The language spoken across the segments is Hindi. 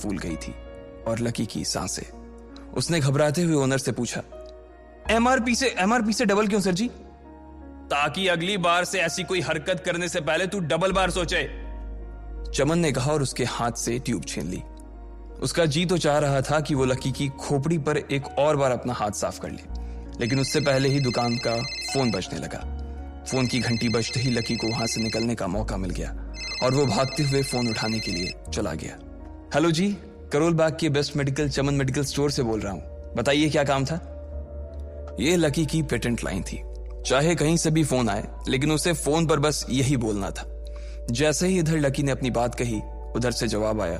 फूल गई थी और लकी की सांसें। उसने घबराते हुए ओनर से पूछा, एमआरपी से डबल क्यों सर जी? ताकि अगली बार से ऐसी कोई हरकत करने से पहले तू डबल बार सोचे, चमन ने कहा और उसके हाथ से ट्यूब छीन ली। उसका जी तो चाह रहा था कि वो लकी की खोपड़ी पर एक और बार अपना हाथ साफ कर ले, लेकिन उससे पहले ही दुकान का फोन बजने लगा। फोन की घंटी बजते ही लकी को वहां से निकलने का मौका मिल गया और वो भागते हुए फोन उठाने के लिए चला गया। हेलो जी, करोल बाग के बेस्ट मेडिकल चमन मेडिकल स्टोर से बोल रहा हूं, बताइए क्या काम था? ये लकी की पेटेंट लाइन थी। चाहे कहीं से भी फोन आए, लेकिन उसे फोन पर बस यही बोलना था। जैसे ही इधर लकी ने अपनी बात कही, उधर से जवाब आया,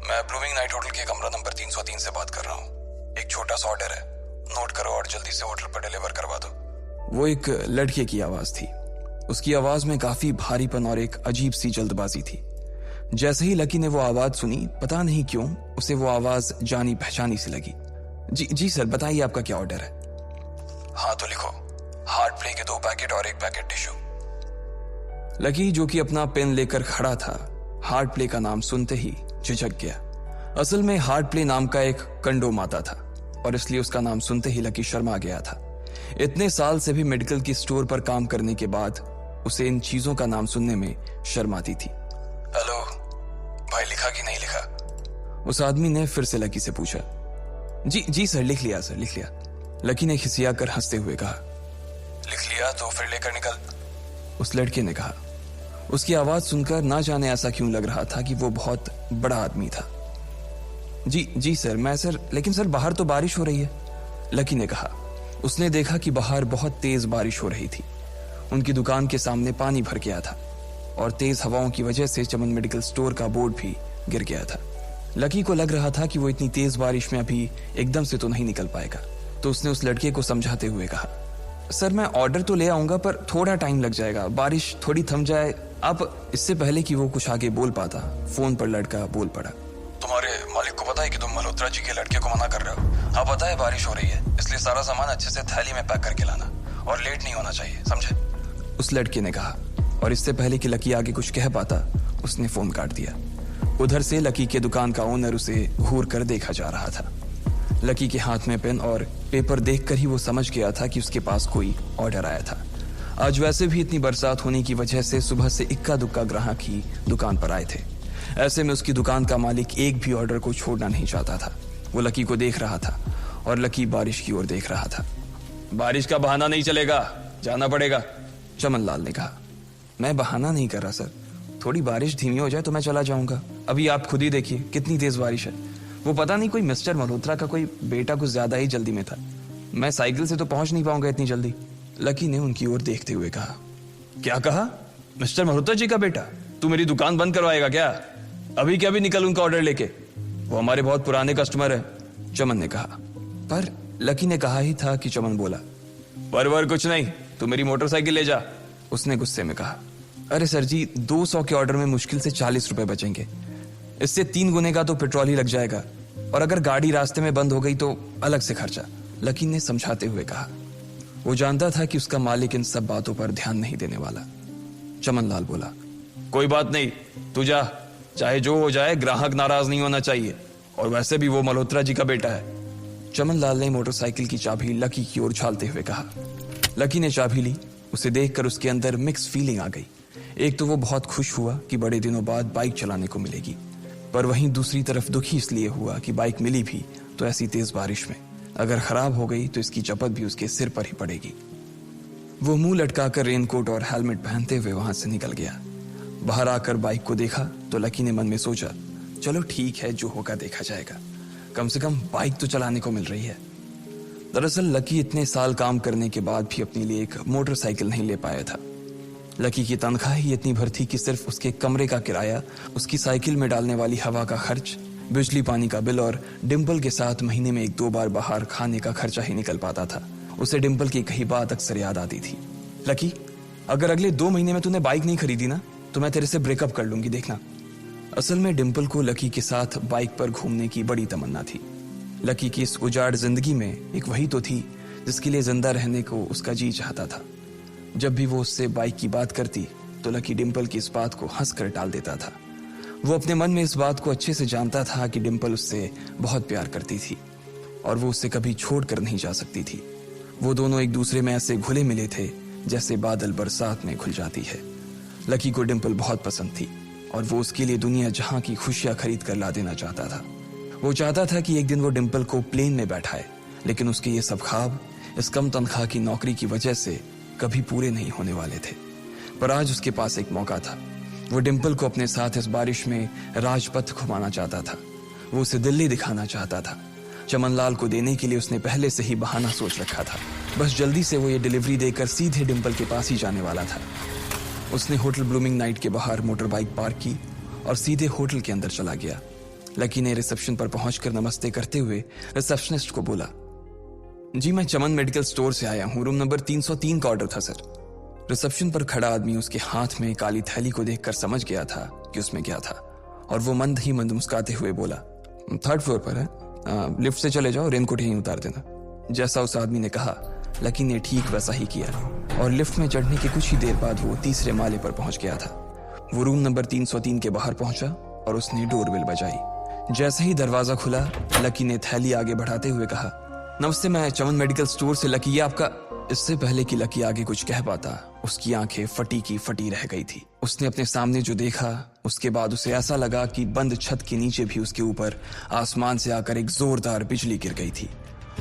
मैं ब्लूमिंग नाइट होटल के कमरा नंबर 303 से बात कर रहा हूँ। एक छोटा सा ऑर्डर है, नोट करो और जल्दी से होटल पर डिलीवर करवा दो। वो एक लड़के की आवाज थी। उसकी आवाज में काफी भारीपन और एक अजीब सी जल्दबाजी थी। जैसे ही लकी ने वो आवाज सुनी, पता नहीं क्यों उसे वो आवाज जानी पहचानी सी लगी। जी सर, बताइए आपका क्या ऑर्डर है? हाँ तो लिखो, हार्ट प्ले के 2 पैकेट और 1 पैकेट टिश्यू। लकी जो कि अपना पेन लेकर खड़ा था, हार्ट प्ले का नाम सुनते ही झिझक गया। असल में हार्ट प्ले नाम का एक कंडोम आता था और इसलिए उसका नाम सुनते ही लकी शर्मा गया था। इतने साल से भी मेडिकल की स्टोर पर काम करने के बाद उसे इन चीजों का नाम सुनने में शर्म आती थी। हेलो भाई, लिखा कि नहीं लिखा? उस आदमी ने फिर से लकी से पूछा। जी सर, लिख लिया सर, लिख लिया। लकी ने खिसिया कर हंसते हुए कहा। लिख लिया तो फिर लेकर निकल, उस लड़के ने कहा। उसकी आवाज सुनकर ना जाने ऐसा क्यों लग रहा था कि वो बहुत बड़ा आदमी था। जी सर, मैं सर, लेकिन सर बाहर तो बारिश हो रही है, लकी ने कहा। उसने देखा कि बाहर बहुत तेज बारिश हो रही थी। उनकी दुकान के सामने पानी भर गया था और तेज हवाओं की वजह से चमन मेडिकल स्टोर का बोर्ड भी गिर गया था। लकी को लग रहा था कि वो इतनी तेज बारिश में अभी एकदम से तो नहीं निकल पाएगा, तो उसने उस लड़के को समझाते हुए कहा, सर मैं ऑर्डर तो ले आऊंगा पर थोड़ा टाइम लग जाएगा, बारिश थोड़ी थम जाए आप। इससे पहले कि वो कुछ आगे बोल पाता, फोन पर लड़का बोल पड़ा। तुम्हारे मालिक को पता है कि तुम मल्होत्रा जी के लड़के को मना कर रहे हो? हाँ पता है, बारिश हो रही है, इसलिए सारा सामान अच्छे से थैली में पैक करके लाना और लेट नहीं होना चाहिए, समझे? उस लड़के ने कहा और इससे पहले कि लकी आगे कुछ कह पाता, उसने फोन काट दिया। उधर से लकी के दुकान का ओनर उसे घूर कर देखा जा रहा था। लकी के हाथ में पेन और पेपर देखकर ही वो समझ गया था कि उसके पास कोई ऑर्डर आया था। आज वैसे भी इतनी बरसात होने की वजह से सुबह से इक्का दुक्का ग्राहक ही दुकान पर आए थे। ऐसे में उसकी दुकान का मालिक एक भी ऑर्डर को छोड़ना नहीं चाहता था। वो लकी को देख रहा था और लकी बारिश की ओर देख रहा था। बारिश का बहाना नहीं चलेगा, जाना पड़ेगा, चमन लाल ने कहा। मैं बहाना नहीं कर रहा सर, थोड़ी बारिश धीमी हो जाए तो मैं चला जाऊंगा। अभी आप खुद ही देखिए कितनी तेज बारिश है। वो पता नहीं कोई मिस्टर मल्होत्रा का कोई बेटा कुछ ज्यादा ही जल्दी में था, मैं साइकिल से तो पहुंच नहीं पाऊंगा इतनी जल्दी। लकी ने उनकी ओर देखते हुए कहा। क्या कहा? मिस्टर मल्होत्रा जी का बेटा? तू मेरी दुकान बंद करवाएगा क्या? अभी क्या भी निकल उनका ऑर्डर लेके, वो हमारे बहुत पुराने कस्टमर है, चमन ने कहा। पर लकी ने कहा ही था कि चमन बोला। पर कुछ नहीं, तू मेरी मोटरसाइकिल ले जा, उसने गुस्से में कहा। अरे सर जी, 200 के ऑर्डर में मुश्किल से 40 रुपए बचेंगे, इससे 3 गुने का तो पेट्रोल ही लग जाएगा, और अगर गाड़ी रास्ते में बंद हो गई तो अलग से खर्चा, लकी ने समझाते हुए कहा। वो जानता था कि उसका मालिक इन सब बातों पर ध्यान नहीं देने वाला। चमन लाल बोला, कोई बात नहीं, तू जा, चाहे जो हो जाए ग्राहक नाराज नहीं होना चाहिए, और वैसे भी वो मल्होत्रा जी का बेटा है। चमन लाल ने मोटरसाइकिल की चाबी लकी की ओर उछालते हुए कहा। लकी ने चाबी ली। उसे देखकर उसके अंदर मिक्स फीलिंग आ गई। एक तो वो बहुत खुश हुआ कि बड़े दिनों बाद बाइक चलाने को मिलेगी, पर वहीं दूसरी तरफ दुखी इसलिए हुआ कि बाइक मिली भी तो ऐसी तेज बारिश में, अगर खराब हो गई तो इसकी चपत भी उसके सिर पर ही पड़ेगी। वो मुंह लटकाकर रेनकोट और हेलमेट पहनते हुए वहां से निकल गया। बाहर आकर बाइक को देखा तो लकी ने मन में सोचा, चलो ठीक है, जो होगा देखा जाएगा, कम से कम बाइक तो चलाने को मिल रही है। दरअसल लकी इतने साल काम करने के बाद भी अपने लिए एक मोटरसाइकिल नहीं ले पाया था। लकी की तनख्वाह ही इतनी भर थी कि सिर्फ उसके कमरे का किराया, उसकी साइकिल में डालने वाली हवा का खर्च, बिजली पानी का बिल और डिम्पल के साथ महीने में 1-2 बार बाहर खाने का खर्चा ही निकल पाता था। उसे डिम्पल की कही बात अक्सर याद आती थी। लकी, अगर अगले 2 महीने में तूने बाइक नहीं खरीदी ना तो मैं तेरे से ब्रेकअप कर लूंगी, देखना। असल में डिम्पल को लकी के साथ बाइक पर घूमने की बड़ी तमन्ना थी। लकी की इस उजाड़ जिंदगी में एक वही तो थी जिसके लिए जिंदा रहने को उसका जी चाहता था। जब भी वो उससे बाइक की बात करती तो लकी डिम्पल की इस बात को हंसकर टाल देता था। वो अपने मन में इस बात को अच्छे से जानता था कि डिम्पल उससे बहुत प्यार करती थी और वो उससे कभी छोड़ कर नहीं जा सकती थी। वो दोनों एक दूसरे में ऐसे घुले मिले थे जैसे बादल बरसात में घुल जाती है। लकी को डिम्पल बहुत पसंद थी और वो उसके लिए दुनिया जहां की खुशियां खरीद कर ला देना चाहता था। वो चाहता था कि एक दिन वो डिम्पल को प्लेन में बैठाए, लेकिन उसके ये सब ख्वाब इस कम तनख्वाह की नौकरी की वजह से कभी पूरे नहीं होने वाले थे। पर आज उसके पास एक मौका था। वो डिम्पल को अपने साथ इस बारिश में राजपथ घुमाना चाहता था। वो उसे दिल्ली दिखाना चाहता था। चमनलाल को देने के लिए उसने पहले से ही बहाना सोच रखा था। बस जल्दी से वो ये डिलीवरी देकर सीधे डिम्पल के पास ही जाने वाला था। उसने होटल ब्लूमिंग नाइट के बाहर मोटर बाइक पार्क की और सीधे होटल के अंदर चला गया। लकी ने रिसेप्शन पर पहुंचकर नमस्ते करते हुए रिसेप्शनिस्ट को बोला, जी मैं चमन मेडिकल स्टोर से आया हूं, रूम नंबर 303 का ऑर्डर था सर। रिसेप्शन पर खड़ा आदमी उसके हाथ में काली थैली को देखकर समझ गया था कि उसमें क्या था और वो मंद ही मंद मुस्कुराते हुए बोला, 3rd फ्लोर पर है, लिफ्ट से चले जाओ, रेनकोट यहीं उतार देना। जैसा उस आदमी ने कहा लकी ने ठीक वैसा ही किया और लिफ्ट में चढ़ने के कुछ ही देर बाद वो 3रे माले पर पहुंच गया था। वो रूम नंबर 303 के बाहर पहुंचा और उसने डोरबेल बजाई। जैसे ही दरवाजा खुला लकी ने थैली आगे बढ़ाते हुए कहा, नमस्ते, मैं चमन मेडिकल स्टोर से लकी, ये आपका। इससे पहले कि लकी आगे कुछ कह पाता उसकी आंखें फटी की फटी रह गई थी। उसने अपने सामने जो देखा उसके बाद उसे ऐसा लगा कि बंद छत के नीचे भी उसके ऊपर आसमान से आकर एक जोरदार बिजली गिर गई थी।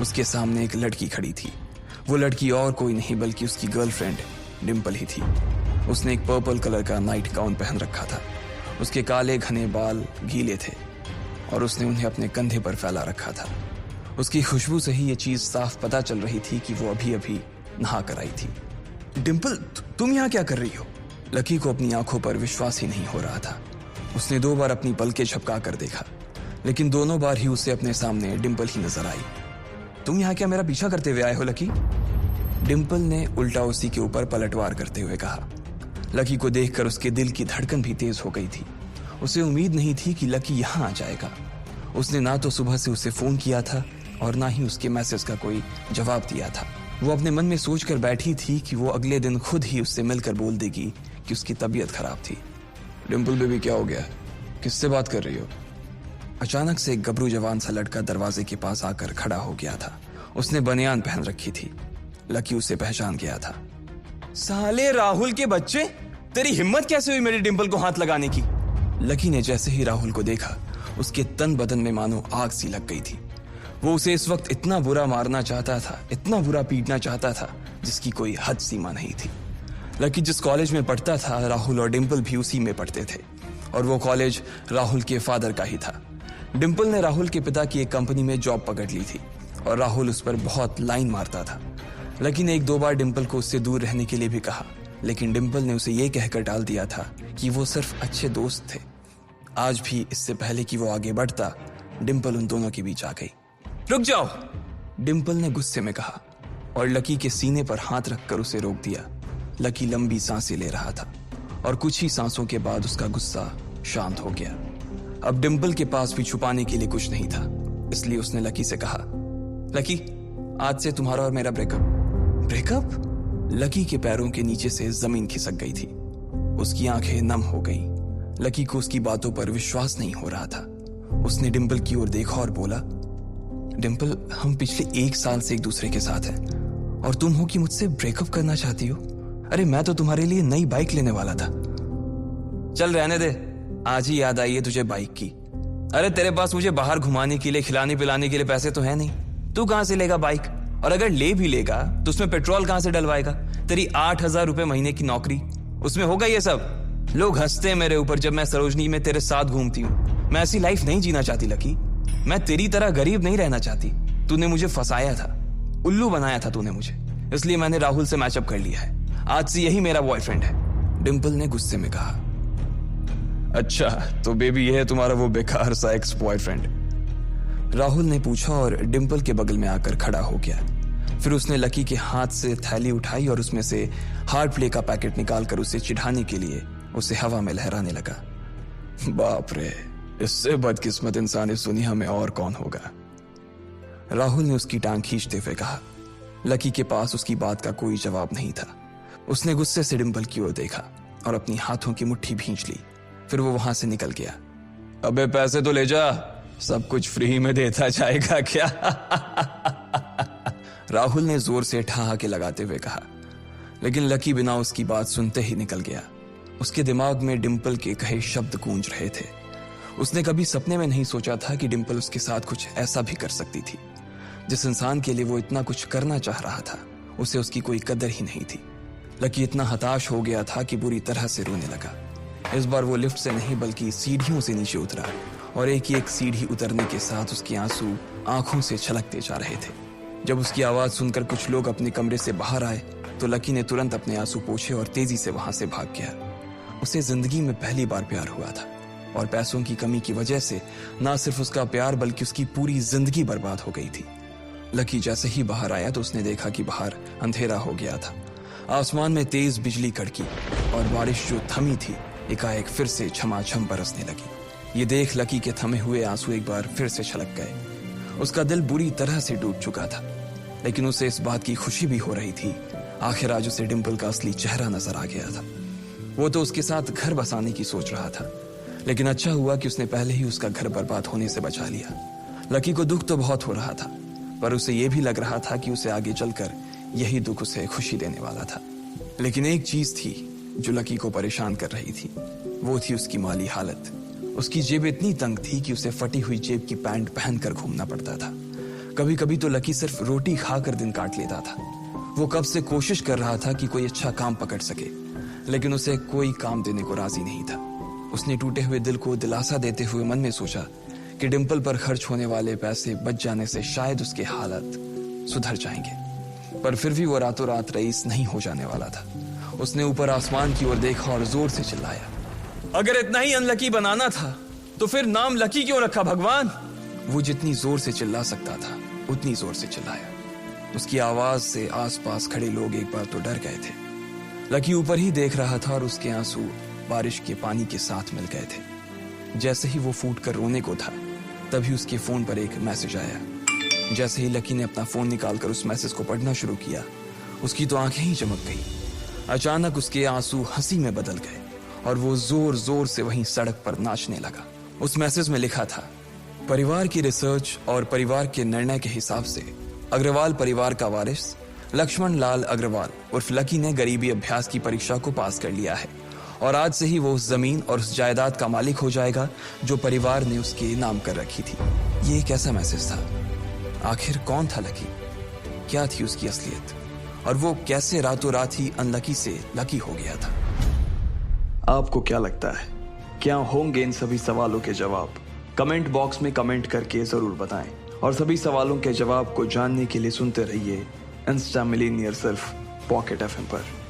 उसके सामने एक लड़की खड़ी थी। वो लड़की और कोई नहीं बल्कि उसकी गर्लफ्रेंड डिम्पल ही थी। उसने एक पर्पल कलर का नाइट गाउन पहन रखा था। उसके काले घने बाल गीले थे और उसने उन्हें अपने कंधे पर फैला रखा था। उसकी खुशबू से ही ये चीज साफ पता चल रही थी कि वो अभी अभी नहा कर आई थी। डिम्पल, तुम यहाँ क्या कर रही हो? लकी को अपनी आंखों पर विश्वास ही नहीं हो रहा था। उसने 2 बार अपनी पलकें झपका कर देखा, लेकिन दोनों बार ही उसे अपने सामने डिम्पल ही नजर आई। तुम यहाँ क्या मेरा पीछा करते हुए आए हो लकी? डिम्पल ने उल्टा उसी के ऊपर पलटवार करते हुए कहा। लकी को देखकर उसके दिल की धड़कन भी तेज हो गई थी। उसे उम्मीद नहीं थी कि लकी यहाँ आ जाएगा। उसने ना तो सुबह से उसे फोन किया था और ना ही उसके मैसेज का कोई जवाब दिया था। वो अपने मन में सोचकर बैठी थी कि वो अगले दिन खुद ही उससे मिलकर बोल देगी कि उसकी तबीयत खराब थी। डिम्पल बेबी, क्या हो गया? किससे बात कर रही हो? अचानक से एक गबरू जवान सा लड़का दरवाजे के पास आकर खड़ा हो गया था। उसने बनियान पहन रखी थी। लकी उसे पहचान गया था। साले राहुल के बच्चे, तेरी हिम्मत कैसे हुई मेरी डिम्पल को हाथ लगाने की? लकी ने जैसे ही राहुल को देखा उसके तन बदन में मानो आग सी लग गई थी। वो उसे इस वक्त इतना बुरा मारना चाहता था, इतना बुरा पीटना चाहता था जिसकी कोई हद सीमा नहीं थी। लकी जिस कॉलेज में पढ़ता था राहुल और डिम्पल भी उसी में पढ़ते थे और वो कॉलेज राहुल के फादर का ही था। डिम्पल ने राहुल के पिता की एक कंपनी में जॉब पकड़ ली थी और राहुल उस पर बहुत लाइन मारता था। लकी ने 1-2 बार डिम्पल को उससे दूर रहने के लिए भी कहा, लेकिन डिम्पल ने उसे ये कहकर टाल दिया था कि वो सिर्फ अच्छे दोस्त थे। आज भी इससे पहले कि वो आगे बढ़ता डिम्पल उन दोनों के बीच आ गई। रुक जाओ, डिम्पल ने गुस्से में कहा और लकी के सीने पर हाथ रखकर उसे रोक दिया। लकी लंबी सांसें ले रहा था और कुछ ही सांसों के बाद उसका गुस्सा शांत हो गया। अब डिम्पल के पास भी छुपाने के लिए कुछ नहीं था, इसलिए उसने लकी से कहा, लकी, आज से तुम्हारा और मेरा ब्रेकअप? लकी के पैरों के नीचे से जमीन खिसक गई थी। उसकी आंखें नम हो गईं। लकी को उसकी बातों पर विश्वास नहीं हो रहा था। उसने डिम्पल की ओर देखा और बोला, डिम्पल, हम पिछले 1 साल से एक दूसरे के साथ हैं और तुम हो कि मुझसे ब्रेकअप करना चाहती हो? अरे मैं तो तुम्हारे लिए नई बाइक लेने वाला था। चल रहने दे, आज ही याद आई है तुझे बाइक की। अरे तेरे पास मुझे बाहर घुमाने के लिए, खिलाने पिलाने के लिए पैसे तो है नहीं। तू कहां से लेगा बाइक? और अगर ले भी लेगा तो उसमें पेट्रोल कहां से डलवाएगा? तेरी 8,000 रुपए महीने की नौकरी, उसमें होगा ये सब? लोग हंसते हैं मेरे ऊपर जब मैं सरोजनी में तेरे साथ घूमती हूँ। मैं ऐसी लाइफ नहीं जीना चाहती लकी। मैं तेरी तरह गरीब नहीं रहना चाहती। तूने मुझे फंसाया था, उल्लू बनाया था तूने मुझे, इसलिए मैंने राहुल से मैचअप कर लिया है। आज से यही मेरा बॉयफ्रेंड है। डिम्पल ने गुस्से में कहा। अच्छा, तो बेबी ये है तुम्हारा वो बेकार सा एक्स बॉयफ्रेंड? राहुल ने पूछा और डिम्पल के बगल में आकर खड़ा हो गया। फिर उसने लकी के हाथ से थैली उठाई और उसमें से हार्ड प्ले का पैकेट निकालकर उसे चिढ़ाने के लिए उसे हवा में लहराने लगा। बाप रे, इससे बदकिस्मत इंसान इस दुनिया में और कौन होगा? राहुल ने उसकी टांग खींचते हुए कहा। लकी के पास उसकी बात का कोई जवाब नहीं था। उसने गुस्से से डिम्पल की ओर देखा और अपनी हाथों की मुट्ठी भींच ली। फिर वो वहां से निकल गया। अबे पैसे तो ले जा, सब कुछ फ्री में देता जाएगा क्या? राहुल ने जोर से ठहाके लगाते हुए कहा, लेकिन लकी बिना उसकी बात सुनते ही निकल गया। उसके दिमाग में डिंपल के कहे शब्द गूंज रहे थे। उसने कभी सपने में नहीं सोचा था कि डिंपल उसके साथ कुछ ऐसा भी कर सकती थी। जिस इंसान के लिए वो इतना कुछ करना चाह रहा था, उसे उसकी कोई कदर ही नहीं थी। लकी इतना हताश हो गया था कि बुरी तरह से रोने लगा। इस बार वो लिफ्ट से नहीं बल्कि सीढ़ियों से नीचे उतरा और एक ही एक सीढ़ी उतरने के साथ उसके आंसू आंखों से छलकते जा रहे थे। जब उसकी आवाज सुनकर कुछ लोग अपने कमरे से बाहर आए तो लकी ने तुरंत अपने आंसू पोंछे और तेजी से वहां से भाग गया। उसे जिंदगी में पहली बार प्यार हुआ था और पैसों की कमी की वजह से ना सिर्फ उसका प्यार बल्कि उसकी पूरी जिंदगी बर्बाद हो गई थी। लकी जैसे ही बाहर आया तो उसने देखा कि बाहर अंधेरा हो गया था। आसमान में तेज बिजली कड़की और बारिश जो थमी थी एकाएक फिर से झमाझम बरसने लगी। ये देख लकी के थमे हुए आंसू एक बार फिर से छलक गए। उसका दिल बुरी तरह से टूट चुका था, लेकिन उसे इस बात की खुशी भी हो रही थी। आखिर आज उसे डिंपल का असली चेहरा नजर आ गया था। वो तो उसके साथ घर बसाने की सोच रहा था, लेकिन अच्छा हुआ कि उसने पहले ही उसका घर बर्बाद होने से बचा लिया। लकी को दुख तो बहुत हो रहा था, पर उसे यह भी लग रहा था कि उसे आगे चलकर यही दुख उसे खुशी देने वाला था। लेकिन एक चीज थी जो लकी को परेशान कर रही थी, वो थी उसकी माली हालत। उसकी जेब इतनी तंग थी कि उसे फटी हुई जेब की पैंट पहनकर घूमना पड़ता था। कभी कभी तो लकी सिर्फ रोटी खाकर दिन काट लेता था। वो कब से कोशिश कर रहा था कि कोई अच्छा काम पकड़ सके, लेकिन उसे कोई काम देने को राजी नहीं था। उसने टूटे हुए दिल को दिलासा देते हुए मन में सोचा कि डिंपल पर खर्च होने वाले पैसे बच जाने से शायद उसके हालत सुधर जाएंगे, पर फिर भी वो रातों रात रईस नहीं हो जाने वाला था। उसने ऊपर आसमान की ओर देखा और जोर से चिल्लाया, अगर इतना ही अनलकी बनाना था तो फिर नाम लकी क्यों रखा भगवान? वो जितनी जोर से चिल्ला सकता था उतनी जोर से चिल्लाया। उसकी आवाज से आसपास खड़े लोग एक बार तो डर गए थे। लकी ऊपर ही देख रहा था और उसके आंसू बारिश के पानी के साथ मिल गए थे। जैसे ही वो फूट कर रोने को था, तभी उसके फोन पर एक मैसेज आया। जैसे ही लकी ने अपना फोन निकालकर उस मैसेज को पढ़ना शुरू किया, उसकी तो आंखें ही चमक गई। अचानक उसके आंसू हंसी में बदल गए और वो जोर जोर से वहीं सड़क पर नाचने लगा। उस मैसेज में लिखा था, परिवार की रिसर्च और परिवार के निर्णय के हिसाब से अग्रवाल परिवार का वारिस लक्ष्मण लाल अग्रवाल उर्फ लकी ने गरीबी अभ्यास की परीक्षा को पास कर लिया है और आज से ही वो उस जमीन और उस जायदाद का मालिक हो जाएगा जो परिवार ने उसके नाम कर रखी थी। ये एक ऐसा मैसेज था। आखिर कौन था लकी? क्या थी उसकी असलियत? और वो कैसे रातों रात ही अनलकी से लकी हो गया था? आपको क्या लगता है, क्या होंगे इन सभी सवालों के जवाब? कमेंट बॉक्स में कमेंट करके जरूर बताएं और सभी सवालों के जवाब को जानने के लिए सुनते रहिए इंस्टा मिलीनियर सिर्फ पॉकेट एफएम पर।